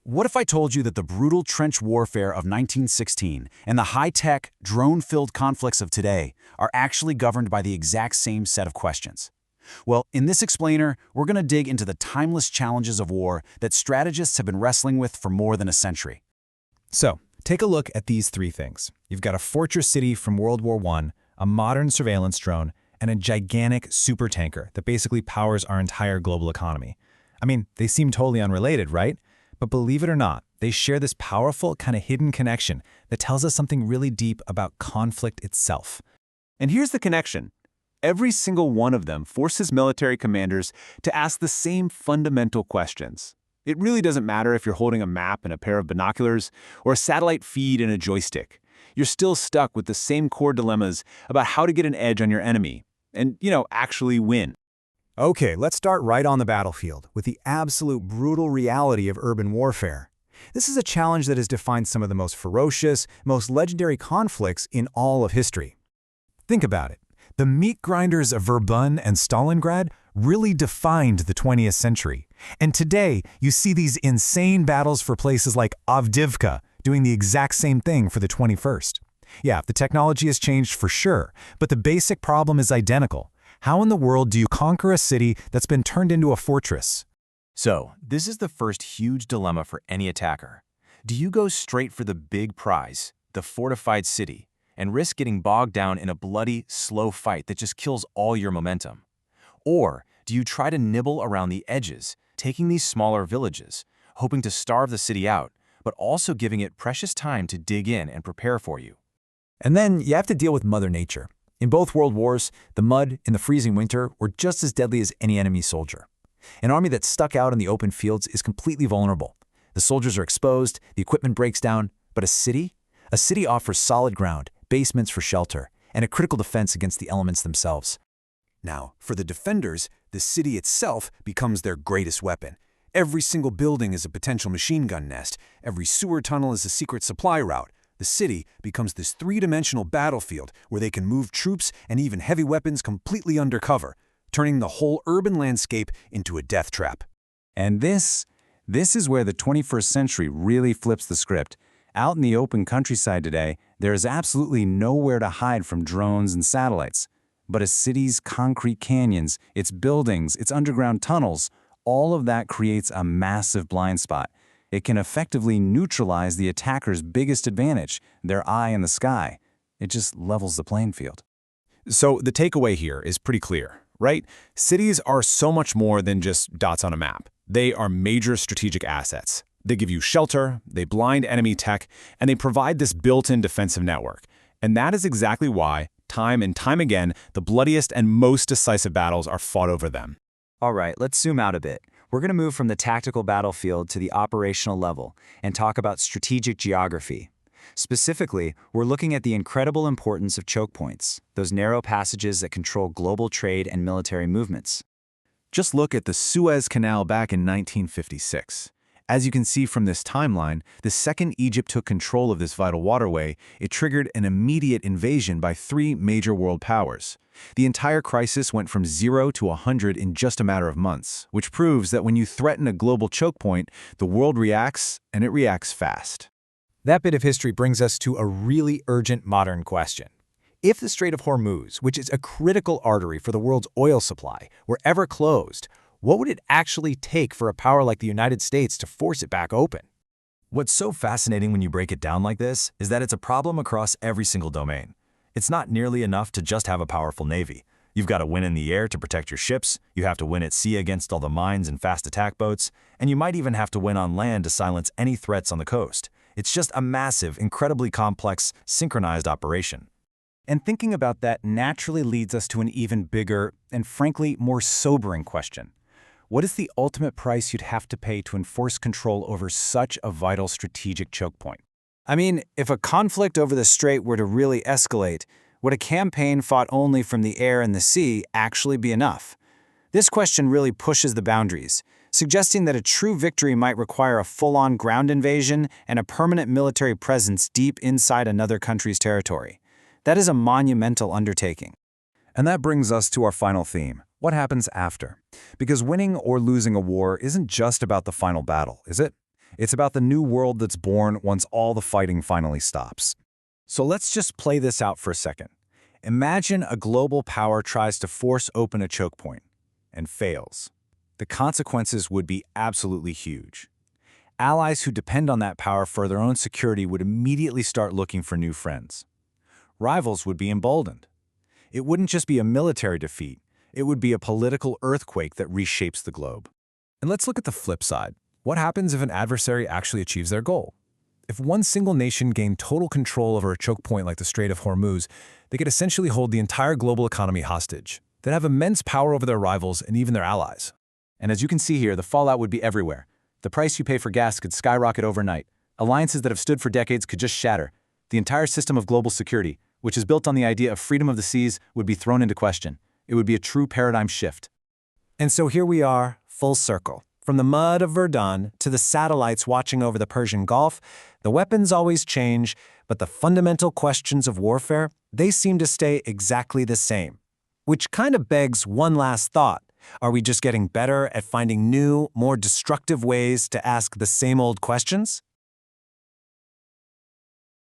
What if I told you that the brutal trench warfare of 1916 and the high-tech, drone-filled conflicts of today are actually governed by the exact same set of questions? Well, in this explainer, we're going to dig into the timeless challenges of war that strategists have been wrestling with for more than a century. So, take a look at these three things. You've got a fortress city from World War I, a modern surveillance drone, and a gigantic supertanker that basically powers our entire global economy. I mean, they seem totally unrelated, right? But believe it or not, they share this powerful, kind of hidden connection that tells us something really deep about conflict itself. And here's the connection. Every single one of them forces military commanders to ask the same fundamental questions. It really doesn't matter if you're holding a map and a pair of binoculars or a satellite feed and a joystick. You're still stuck with the same core dilemmas about how to get an edge on your enemy and, actually win. Okay, let's start right on the battlefield with the absolute brutal reality of urban warfare. This is a challenge that has defined some of the most ferocious, most legendary conflicts in all of history. Think about it. The meat grinders of Verdun and Stalingrad really defined the 20th century. And today, you see these insane battles for places like Avdiivka doing the exact same thing for the 21st. Yeah, the technology has changed for sure, but the basic problem is identical. How in the world do you conquer a city that's been turned into a fortress? So, this is the first huge dilemma for any attacker. Do you go straight for the big prize, the fortified city, and risk getting bogged down in a bloody, slow fight that just kills all your momentum? Or do you try to nibble around the edges, taking these smaller villages, hoping to starve the city out, but also giving it precious time to dig in and prepare for you? And then you have to deal with Mother Nature. In both world wars, the mud in the freezing winter were just as deadly as any enemy soldier. An army that's stuck out in the open fields is completely vulnerable. The soldiers are exposed, the equipment breaks down, but a city? A city offers solid ground, basements for shelter, and a critical defense against the elements themselves. Now, for the defenders, the city itself becomes their greatest weapon. Every single building is a potential machine gun nest. Every sewer tunnel is a secret supply route. The city becomes this three-dimensional battlefield where they can move troops and even heavy weapons completely undercover, turning the whole urban landscape into a death trap. And this is where the 21st century really flips the script. Out in the open countryside today, there is absolutely nowhere to hide from drones and satellites. But a city's concrete canyons, its buildings, its underground tunnels, all of that creates a massive blind spot. It can effectively neutralize the attacker's biggest advantage, their eye in the sky. It just levels the playing field. So the takeaway here is pretty clear, right? Cities are so much more than just dots on a map. They are major strategic assets. They give you shelter, they blind enemy tech, and they provide this built-in defensive network. And that is exactly why, time and time again, the bloodiest and most decisive battles are fought over them. All right, let's zoom out a bit. We're going to move from the tactical battlefield to the operational level and talk about strategic geography. Specifically, we're looking at the incredible importance of choke points, those narrow passages that control global trade and military movements. Just look at the Suez Canal back in 1956. As you can see from this timeline, the second Egypt took control of this vital waterway, it triggered an immediate invasion by three major world powers. The entire crisis went from 0 to 100 in just a matter of months, which proves that when you threaten a global choke point, the world reacts, and it reacts fast. That bit of history brings us to a really urgent modern question. If the Strait of Hormuz, which is a critical artery for the world's oil supply, were ever closed, what would it actually take for a power like the United States to force it back open? What's so fascinating when you break it down like this is that it's a problem across every single domain. It's not nearly enough to just have a powerful navy. You've got to win in the air to protect your ships, you have to win at sea against all the mines and fast attack boats, and you might even have to win on land to silence any threats on the coast. It's just a massive, incredibly complex, synchronized operation. And thinking about that naturally leads us to an even bigger and frankly more sobering question. What is the ultimate price you'd have to pay to enforce control over such a vital strategic choke point? I mean, if a conflict over the strait were to really escalate, would a campaign fought only from the air and the sea actually be enough? This question really pushes the boundaries, suggesting that a true victory might require a full-on ground invasion and a permanent military presence deep inside another country's territory. That is a monumental undertaking. And that brings us to our final theme. What happens after? Because winning or losing a war isn't just about the final battle, is it? It's about the new world that's born once all the fighting finally stops. So let's just play this out for a second. Imagine a global power tries to force open a choke point and fails. The consequences would be absolutely huge. Allies who depend on that power for their own security would immediately start looking for new friends. Rivals would be emboldened. It wouldn't just be a military defeat, it would be a political earthquake that reshapes the globe. And let's look at the flip side. What happens if an adversary actually achieves their goal? If one single nation gained total control over a choke point like the Strait of Hormuz, they could essentially hold the entire global economy hostage. They'd have immense power over their rivals and even their allies. And as you can see here, the fallout would be everywhere. The price you pay for gas could skyrocket overnight. Alliances that have stood for decades could just shatter. The entire system of global security, which is built on the idea of freedom of the seas, would be thrown into question. It would be a true paradigm shift. And so here we are, full circle. From the mud of Verdun to the satellites watching over the Persian Gulf, the weapons always change, but the fundamental questions of warfare, they seem to stay exactly the same. Which kind of begs one last thought. Are we just getting better at finding new, more destructive ways to ask the same old questions?